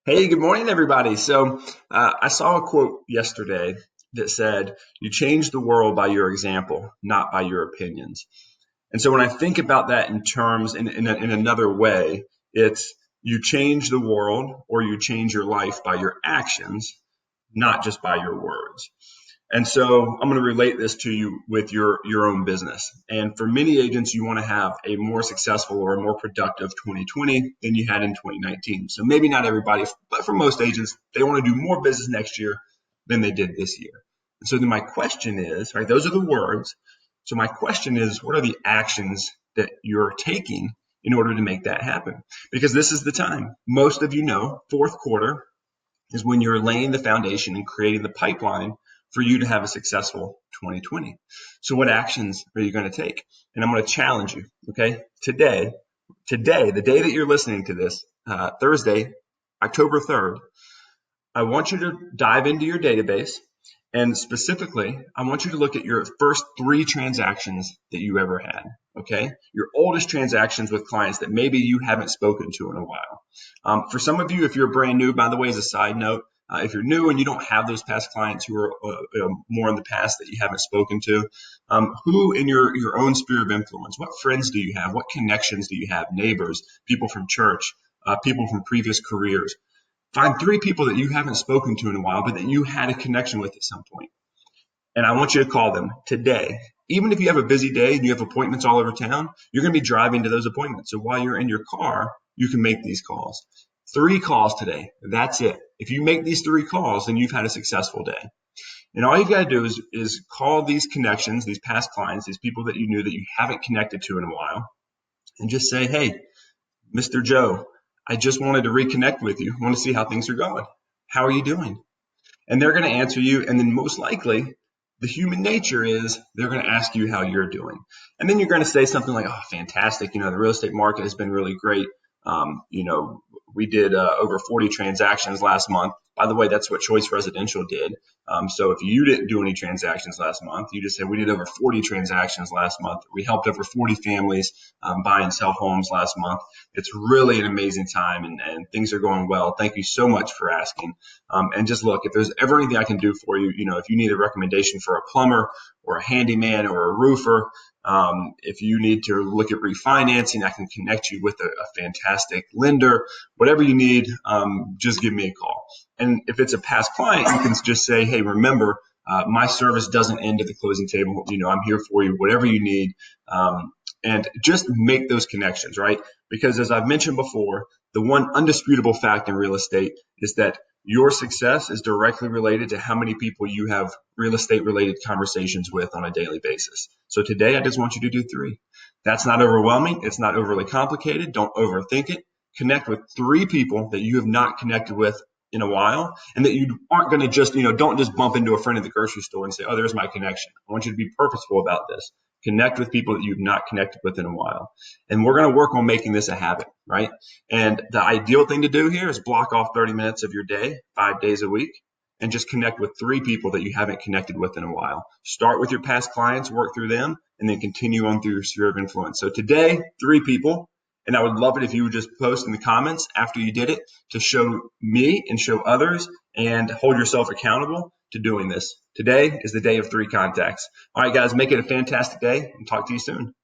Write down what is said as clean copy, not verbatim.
Hey, good morning, everybody. I saw a quote yesterday that said, "You change the world by your example, not by your opinions." And so when I think about that in terms in another way, it's you change the world or you change your life by your actions, not just by your words. And so I'm going to relate this to you with your own business. And for many agents, you want to have a more successful or a more productive 2020 than you had in 2019. So maybe not everybody, but for most agents, they want to do more business next year than they did this year. And so then my question is, right, those are the words. So my question is, what are the actions that you're taking in order to make that happen? Because this is the time. Most of you know, fourth quarter is when you're laying the foundation and creating the pipeline for you to have a successful 2020. So what actions are you going to take? And I'm going to challenge you, okay? Today, the day that you're listening to this, Thursday, October 3rd, I want you to dive into your database. And specifically, I want you to look at your first three transactions that you ever had. Okay. Your oldest transactions with clients that maybe you haven't spoken to in a while. For some of you, if you're brand new, by the way, as a side note, if you're new and you don't have those past clients who are more in the past that you haven't spoken to, who in your own sphere of influence, what friends do you have? What connections do you have? Neighbors, people from church, people from previous careers. Find three people that you haven't spoken to in a while, but that you had a connection with at some point. And I want you to call them today. Even if you have a busy day and you have appointments all over town, you're going to be driving to those appointments. So while you're in your car, you can make these calls. Three calls today. That's it. If you make these three calls, then you've had a successful day. And all you've got to do is call these connections, these past clients, these people that you knew that you haven't connected to in a while, and just say, "Hey, Mr. Joe, I just wanted to reconnect with you. I want to see how things are going. How are you doing?" And they're going to answer you. And then most likely, the human nature is they're going to ask you how you're doing. And then you're going to say something like, "Oh, fantastic. The real estate market has been really great. We did over 40 transactions last month. By the way, that's what Choice Residential did. So if you didn't do any transactions last month, you just said we did over 40 transactions last month. We helped over 40 families buy and sell homes last month. It's really an amazing time and things are going well. Thank you so much for asking. And just look, if there's ever anything I can do for you, if you need a recommendation for a plumber or a handyman or a roofer, if you need to look at refinancing, I can connect you with a fantastic lender. Whatever you need, just give me a call." And if it's a past client, you can just say, "Hey, remember, my service doesn't end at the closing table. I'm here for you, whatever you need." And just make those connections, right? Because as I've mentioned before, the one undisputable fact in real estate is that your success is directly related to how many people you have real estate related conversations with on a daily basis. So today, I just want you to do three. That's not overwhelming. It's not overly complicated. Don't overthink it. Connect with three people that you have not connected with in a while, and that you aren't going to just, don't just bump into a friend at the grocery store and say, "Oh, there's my connection." I want you to be purposeful about this. Connect with people that you've not connected with in a while. And we're going to work on making this a habit, right? And the ideal thing to do here is block off 30 minutes of your day, 5 days a week, and just connect with three people that you haven't connected with in a while. Start with your past clients, work through them, and then continue on through your sphere of influence. So today, three people. And I would love it if you would just post in the comments after you did it to show me and show others and hold yourself accountable to doing this. Today is the day of three contacts. All right, guys, make it a fantastic day and talk to you soon.